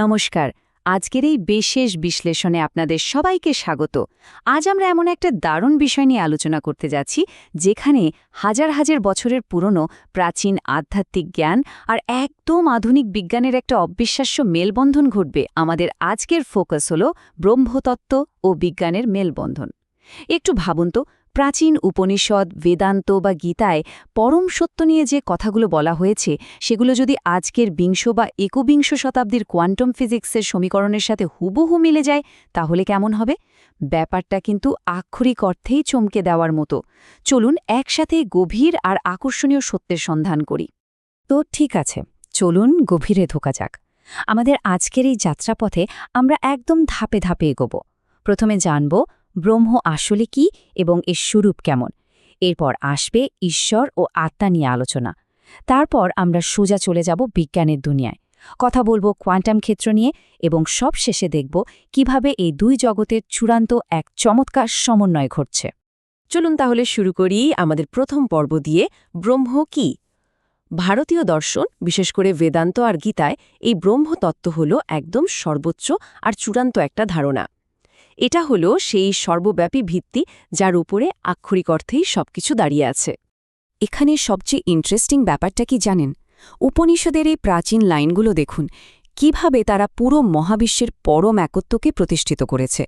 নমস্কার। আজকের এই বিশেষ বিশ্লেষণে আপনাদের সবাইকে স্বাগত। আজ আমরা এমন একটা দারুণ বিষয় নিয়ে আলোচনা করতে যাচ্ছি, যেখানে হাজার হাজার বছরের পুরনো প্রাচীন আধ্যাত্মিক জ্ঞান আর একদম আধুনিক বিজ্ঞানের একটা অবিশ্বাস্য মেলবন্ধন ঘটবে। আমাদের আজকের ফোকাস হল ব্রহ্মতত্ত্ব ও বিজ্ঞানের মেলবন্ধন। একটু ভাবুন তো, প্রাচীন উপনিষদ, বেদান্ত বা গীতায় পরম সত্য নিয়ে যে কথাগুলো বলা হয়েছে, সেগুলো যদি আজকের বিংশ বা একবিংশ শতাব্দীর কোয়ান্টাম ফিজিক্সের সমীকরণের সাথে হুবহু মিলে যায়, তাহলে কেমন হবে? ব্যাপারটা কিন্তু আক্ষরিক অর্থেই চমকে দেওয়ার মতো। চলুন একসাথে গভীর আর আকর্ষণীয় সত্যের সন্ধান করি। তো ঠিক আছে, চলুন গভীরে ঢোকা যাক। আমাদের আজকের এই যাত্রাপথে আমরা একদম ধাপে ধাপে এগোব। প্রথমে জানব ব্রহ্ম আসলে কি এবং এর স্বরূপ কেমন। এরপর আসবে ঈশ্বর ও আত্মা নিয়ে আলোচনা। তারপর আমরা সোজা চলে যাব বিজ্ঞানের দুনিয়ায়, কথা বলবো কোয়ান্টাম ক্ষেত্র নিয়ে, এবং সবশেষে দেখব কিভাবে এই দুই জগতের চূড়ান্ত এক চমৎকার সমন্বয় ঘটছে। চলুন তাহলে শুরু করি আমাদের প্রথম পর্ব দিয়ে, ব্রহ্ম কি। ভারতীয় দর্শন, বিশেষ করে বেদান্ত আর গীতায়, এই ব্রহ্মতত্ত্ব হল একদম সর্বোচ্চ আর চূড়ান্ত একটা ধারণা। এটা হলো সেই সর্বব্যাপী ভিত্তি, যার উপরে আক্ষরিক অর্থেই সবকিছু দাঁড়িয়ে আছে। এখানে সবচেয়ে ইন্টারেস্টিং ব্যাপারটা কি জানেন? উপনিষদের এই প্রাচীন লাইনগুলো দেখুন, কিভাবে তারা পুরো মহাবিশ্বের পরম একত্বকে প্রতিষ্ঠিত করেছে।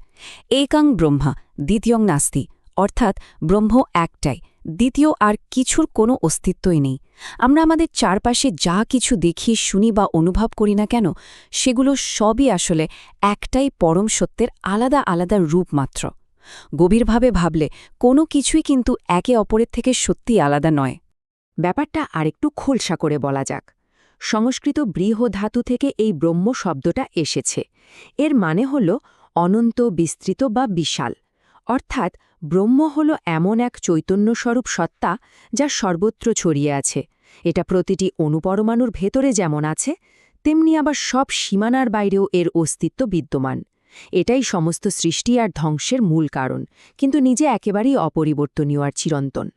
একাং ব্রহ্মা দ্বিতীয়ং নাস্তি, অর্থাৎ ব্রহ্ম একটাই, দ্বিতীয় আর কিছুর কোনো অস্তিত্বই নেই। আমরা আমাদের চারপাশে যা কিছু দেখি, শুনি বা অনুভব করি না কেন, সেগুলো সবই আসলে একটাই পরম সত্যের আলাদা আলাদা রূপ মাত্র। গভীরভাবে ভাবলে কোনো কিছুই কিন্তু একে অপরের থেকে সত্যিই আলাদা নয়। ব্যাপারটা আরেকটু খোলসা করে বলা যাক। সংস্কৃত বৃহধাতু থেকে এই ব্রহ্ম শব্দটা এসেছে। এর মানে হল অনন্ত, বিস্তৃত বা বিশাল। অর্থাৎ ব্রহ্ম হল এমন এক চৈতন্যস্বরূপ সত্তা, যা সর্বত্র ছড়িয়ে আছে। এটা প্রতিটি অণুপরমাণুর ভেতরে যেমন আছে, তেমনি আবার সব সীমানার বাইরেও এর অস্তিত্ব বিদ্যমান। এটাই সমস্ত সৃষ্টি আর ধ্বংসের মূল কারণ, কিন্তু নিজে একেবারেই অপরিবর্তনীয় আর চিরন্তন।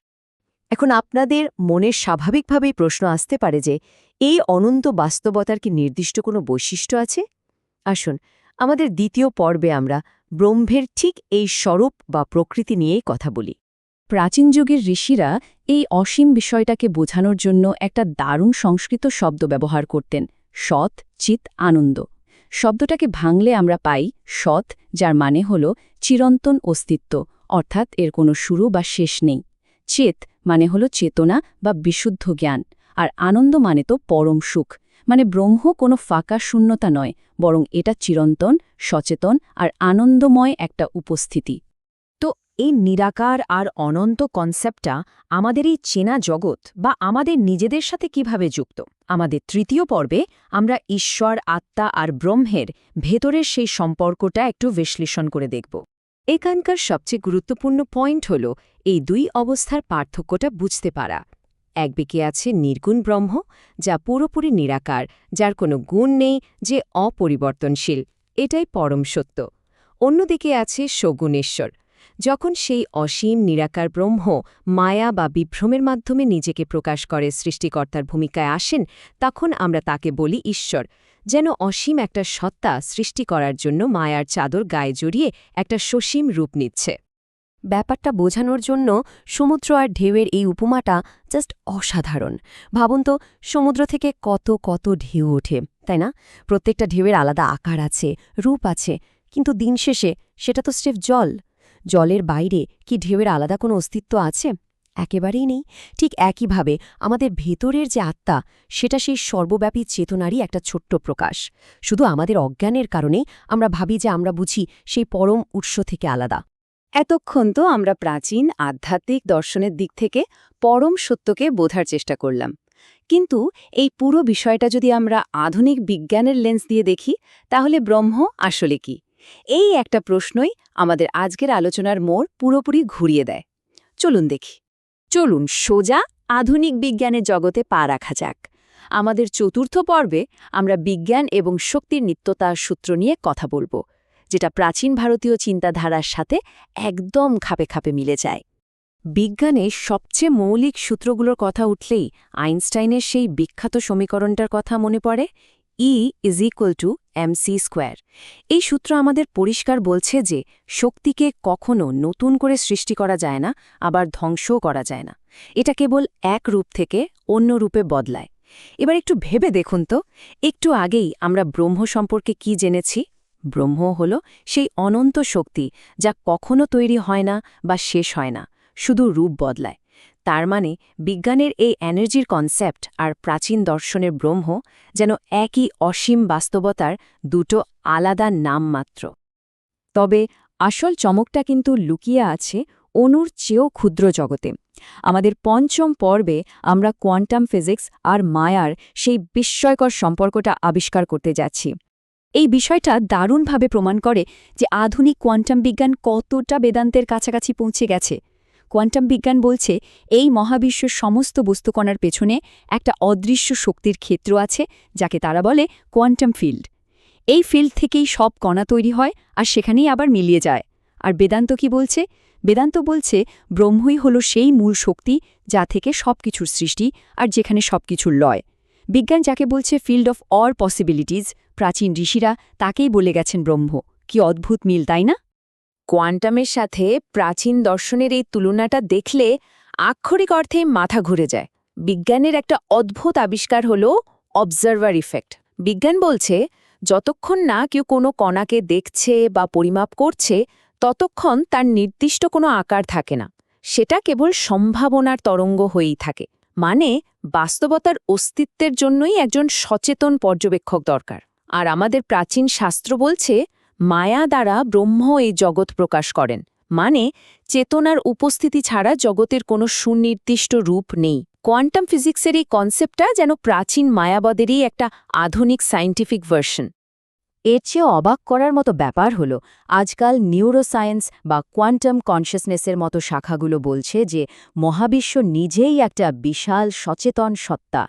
এখন আপনাদের মনের স্বাভাবিকভাবেই প্রশ্ন আসতে পারে যে, এই অনন্ত বাস্তবতার কি নির্দিষ্ট কোনো বৈশিষ্ট্য আছে? আসুন, আমাদের দ্বিতীয় পর্বে আমরা ব্রহ্মের ঠিক এই স্বরূপ বা প্রকৃতি নিয়েই কথা বলি। প্রাচীন যুগের ঋষিরা এই অসীম বিষয়টাকে বোঝানোর জন্য একটা দারুণ সংস্কৃত শব্দ ব্যবহার করতেন, সৎ, চিৎ, আনন্দ। শব্দটাকে ভাঙলে আমরা পাই সৎ, যার মানে হল চিরন্তন অস্তিত্ব, অর্থাৎ এর কোনো শুরু বা শেষ নেই। চেত মানে হল চেতনা বা বিশুদ্ধ জ্ঞান, আর আনন্দ মানে তো পরম সুখ। মানে ব্রহ্ম কোনো ফাঁকা শূন্যতা নয়, বরং এটা চিরন্তন, সচেতন আর আনন্দময় একটা উপস্থিতি। তো এই নিরাকার আর অনন্ত কনসেপ্টটা আমাদের এই চেনা জগৎ বা আমাদের নিজেদের সাথে কিভাবে যুক্ত? আমাদের তৃতীয় পর্বে আমরা ঈশ্বর, আত্মা আর ব্রহ্মের ভেতরের সেই সম্পর্কটা একটু বিশ্লেষণ করে দেখব। এখানকার সবচেয়ে গুরুত্বপূর্ণ পয়েন্ট হল এই দুই অবস্থার পার্থক্যটা বুঝতে পারা। একদিকে আছে নির্গুণ ব্রহ্ম, যা পুরোপুরি নিরাকার, যার কোনো গুণ নেই, যে অপরিবর্তনশীল, এটাই পরম সত্য। অন্যদিকে আছে সগুণেশ্বর। যখন সেই অসীম নিরাকার ব্রহ্ম মায়া বা বিভ্রমের মাধ্যমে নিজেকে প্রকাশ করে, সৃষ্টিকর্তার ভূমিকায় আসেন, তখন আমরা তাকে বলি ঈশ্বর। যেন অসীম একটা সত্তা সৃষ্টি করার জন্য মায়ার চাদর গায়ে জড়িয়ে একটা সসীম রূপ নিচ্ছে। ব্যাপারটা বোঝানোর জন্য সমুদ্র আর ঢেউয়ের এই উপমাটা জাস্ট অসাধারণ। ভাবুন তো, সমুদ্র থেকে কত কত ঢেউ ওঠে, তাই না? প্রত্যেকটা ঢেউয়ের আলাদা আকার আছে, রূপ আছে, কিন্তু দিন শেষে সেটা তো স্রেফ জল। জলের বাইরে কি ঢেউয়ের আলাদা কোনো অস্তিত্ব আছে? একেবারেই নেই। ঠিক একইভাবে আমাদের ভেতরের যে আত্মা, সেটা সেই সর্বব্যাপী চেতনারই একটা ছোট্ট প্রকাশ। শুধু আমাদের অজ্ঞানের কারণেই আমরা ভাবি যে আমরা বুঝি সেই পরম উৎস থেকে আলাদা। এতক্ষণ তো আমরা প্রাচীন আধ্যাত্মিক দর্শনের দিক থেকে পরম সত্যকে বোঝার চেষ্টা করলাম, কিন্তু এই পুরো বিষয়টা যদি আমরা আধুনিক বিজ্ঞানের লেন্স দিয়ে দেখি, তাহলে ব্রহ্ম আসলে কি? এই একটা প্রশ্নই আমাদের আজকের আলোচনার মোড় পুরোপুরি ঘুরিয়ে দেয়। চলুন দেখি। চলুন সোজা আধুনিক বিজ্ঞানের জগতে পা রাখা যাক। আমাদের চতুর্থ পর্বে আমরা বিজ্ঞান এবং শক্তির নিত্যতার সূত্র নিয়ে কথা বলবো, যেটা প্রাচীন ভারতীয় চিন্তাধারার সাথে একদম খাপে খাপে মিলে যায়। বিজ্ঞানে সবচেয়ে মৌলিক সূত্রগুলোর কথা উঠলেই আইনস্টাইনের সেই বিখ্যাত সমীকরণটার কথা মনে পড়ে, E=mc²। এই সূত্র আমাদের পরিষ্কার বলছে যে শক্তিকে কখনো নতুন করে সৃষ্টি করা যায় না, আবার ধ্বংসও করা যায় না। এটা কেবল এক রূপ থেকে অন্য রূপে বদলায়। এবার একটু ভেবে দেখুন তো, একটু আগেই আমরা ব্রহ্ম সম্পর্কে কি জেনেছি? ব্রহ্ম হল সেই অনন্ত শক্তি যা কখনো তৈরি হয় না বা শেষ হয় না, শুধু রূপ বদলায়। তার মানে বিজ্ঞানের এই এনার্জির কনসেপ্ট আর প্রাচীন দর্শনের ব্রহ্ম যেন একই অসীম বাস্তবতার দুটো আলাদা নাম মাত্র। তবে আসল চমকটা কিন্তু লুকিয়ে আছে অণুর চেয়েও ক্ষুদ্র জগতে। আমাদের পঞ্চম পর্বে আমরা কোয়ান্টাম ফিজিক্স আর মায়ার সেই বিস্ময়কর সম্পর্কটা আবিষ্কার করতে যাচ্ছি। এই বিষয়টা দারুণভাবে প্রমাণ করে যে আধুনিক কোয়ান্টাম বিজ্ঞান কতটা বেদান্তের কাছাকাছি পৌঁছে গেছে। কোয়ান্টাম বিজ্ঞান বলছে এই মহাবিশ্বের সমস্ত বস্তুকণার পেছনে একটা অদৃশ্য শক্তির ক্ষেত্র আছে, যাকে তারা বলে কোয়ান্টাম ফিল্ড। এই ফিল্ড থেকেই সব কণা তৈরি হয় আর সেখানেই আবার মিলিয়ে যায়। আর বেদান্ত কি বলছে? বেদান্ত বলছে ব্রহ্মই হল সেই মূল শক্তি যা থেকে সবকিছুর সৃষ্টি আর যেখানে সবকিছুর লয়। বিজ্ঞান যাকে বলছে ফিল্ড অফ অল পসিবিলিটিজ, প্রাচীন ঋষিরা তাকেই বলে গেছেন ব্রহ্ম। কি অদ্ভুত মিল, তাই না? কোয়ান্টামের সাথে প্রাচীন দর্শনের এই তুলনাটা দেখলে আক্ষরিক অর্থে মাথা ঘুরে যায়। বিজ্ঞানের একটা অদ্ভুত আবিষ্কার হল অবজারভার ইফেক্ট। বিজ্ঞান বলছে যতক্ষণ না কেউ কোনো কণাকে দেখছে বা পরিমাপ করছে, ততক্ষণ তার নির্দিষ্ট কোনো আকার থাকে না। সেটা কেবল সম্ভাবনার তরঙ্গ হয়েই থাকে। মানে বাস্তবতার অস্তিত্বের জন্যই একজন সচেতন পর্যবেক্ষক দরকার। আর আমাদের প্রাচীন শাস্ত্র বলছে মায়া দ্বারা ব্রহ্ম এই জগৎ প্রকাশ করেন। মানে চেতনার উপস্থিতি ছাড়া জগতের কোনো সুনির্দিষ্ট রূপ নেই। কোয়ান্টাম ফিজিক্সের এই কনসেপ্টটা যেন প্রাচীন মায়াবাদেরই একটা আধুনিক সায়েন্টিফিক ভার্সন। এর চেয়ে অবাক করার মতো ব্যাপার হল আজকাল নিউরোসায়েন্স বা কোয়ান্টাম কনশাসনেসের মতো শাখাগুলো বলছে যে মহাবিশ্ব নিজেই একটা বিশাল সচেতন সত্তা।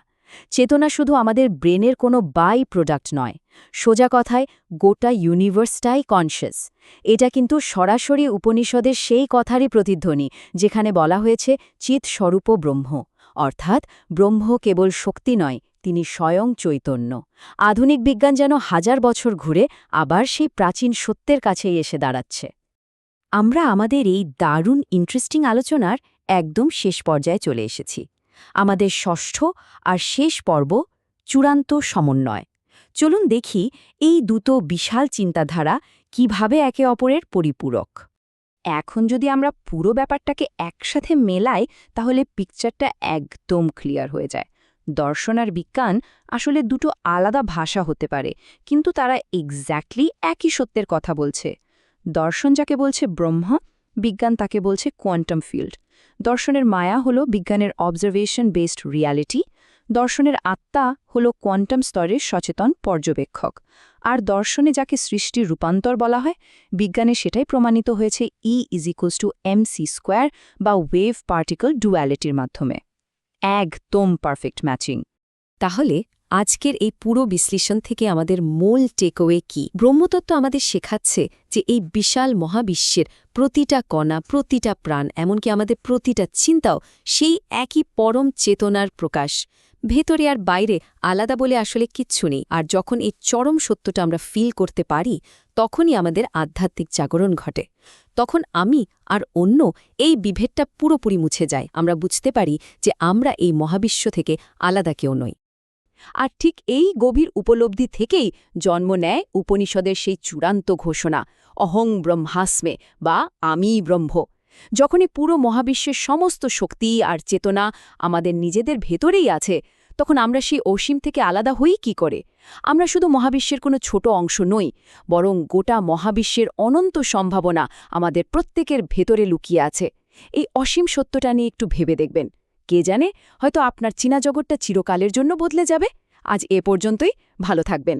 চেতনা শুধু আমাদের ব্রেনের কোনো বাই প্রোডাক্ট নয়, সোজা কথায় গোটা ইউনিভার্সটাই কনশাস। এটা কিন্তু সরাসরি উপনিষদের সেই কথারই প্রতিধ্বনি যেখানে বলা হয়েছে চিৎস্বরূপ ব্রহ্ম, অর্থাৎ ব্রহ্ম কেবল শক্তি নয়, তিনি স্বয়ং চৈতন্য। আধুনিক বিজ্ঞান যেন হাজার বছর ঘুরে আবার সেই প্রাচীন সত্যের কাছেই এসে দাঁড়াচ্ছে। আমরা আমাদের এই দারুণ ইন্টারেস্টিং আলোচনার একদম শেষ পর্যায়ে চলে এসেছি। আমাদের ষষ্ঠ আর শেষ পর্ব, চূড়ান্ত সমন্বয়। চলুন দেখি এই দুটো বিশাল চিন্তাধারা কিভাবে একে অপরের পরিপূরক। এখন যদি আমরা পুরো ব্যাপারটাকে একসাথে মেলাই, তাহলে পিকচারটা একদম ক্লিয়ার হয়ে যায়। দর্শন আর বিজ্ঞান আসলে দুটো আলাদা ভাষা হতে পারে, কিন্তু তারা এক্স্যাক্টলি একই সত্যের কথা বলছে। দর্শন যাকে বলছে ব্রহ্ম, বিজ্ঞান তাকে বলছে কোয়ান্টাম ফিল্ড। দর্শনের মায়া হল বিজ্ঞানের অবজারভেশন বেসড রিয়ালিটি, দর্শনের আত্মা হল কোয়ান্টাম স্তরের সচেতন পর্যবেক্ষক। আর দর্শনে যাকে সৃষ্টির রূপান্তর বলা হয়, বিজ্ঞানে সেটাই প্রমাণিত হয়েছে E=mc² বা ওয়েভ পার্টিকল ডুয়ালিটির মাধ্যমে। একদম পারফেক্ট ম্যাচিং। তাহলে আজকের এই পুরো বিশ্লেষণ থেকে আমাদের মূল টেকওয়ে কি? ব্রহ্মতত্ত্ব আমাদের শেখাচ্ছে যে এই বিশাল মহাবিশ্বের প্রতিটা কণা, প্রতিটা প্রাণ, এমনকি আমাদের প্রতিটা চিন্তাও সেই একই পরম চেতনার প্রকাশ। ভেতরে আর বাইরে আলাদা বলে আসলে কিচ্ছু নেই। আর যখন এই চরম সত্যটা আমরা ফিল করতে পারি, তখনই আমাদের আধ্যাত্মিক জাগরণ ঘটে। তখন আমি আর অন্য এই বিভেদটা পুরোপুরি মুছে যায়। আমরা বুঝতে পারি যে আমরা এই মহাবিশ্ব থেকে আলাদা কেউ নই। আর ঠিক এই গভীর উপলব্ধি থেকেই জন্ম নেয় উপনিষদের সেই চূড়ান্ত ঘোষণা, অহং ব্রহ্মাস্মে বা আমিই ব্রহ্ম। যখনই পুরো মহাবিশ্বের সমস্ত শক্তি আর চেতনা আমাদের নিজেদের ভেতরেই আছে, তখন আমরা সেই অসীম থেকে আলাদা হই কি করে? আমরা শুধু মহাবিশ্বের কোনো ছোট অংশ নই, বরং গোটা মহাবিশ্বের অনন্ত সম্ভাবনা আমাদের প্রত্যেকের ভেতরে লুকিয়ে আছে। এই অসীম সত্যটা নিয়ে একটু ভেবে দেখবেন। কে জানে, হয়তো আপনার চীনা জগৎটা চিরকালের জন্য বদলে যাবে। আজ এ পর্যন্তই, ভালো থাকবেন।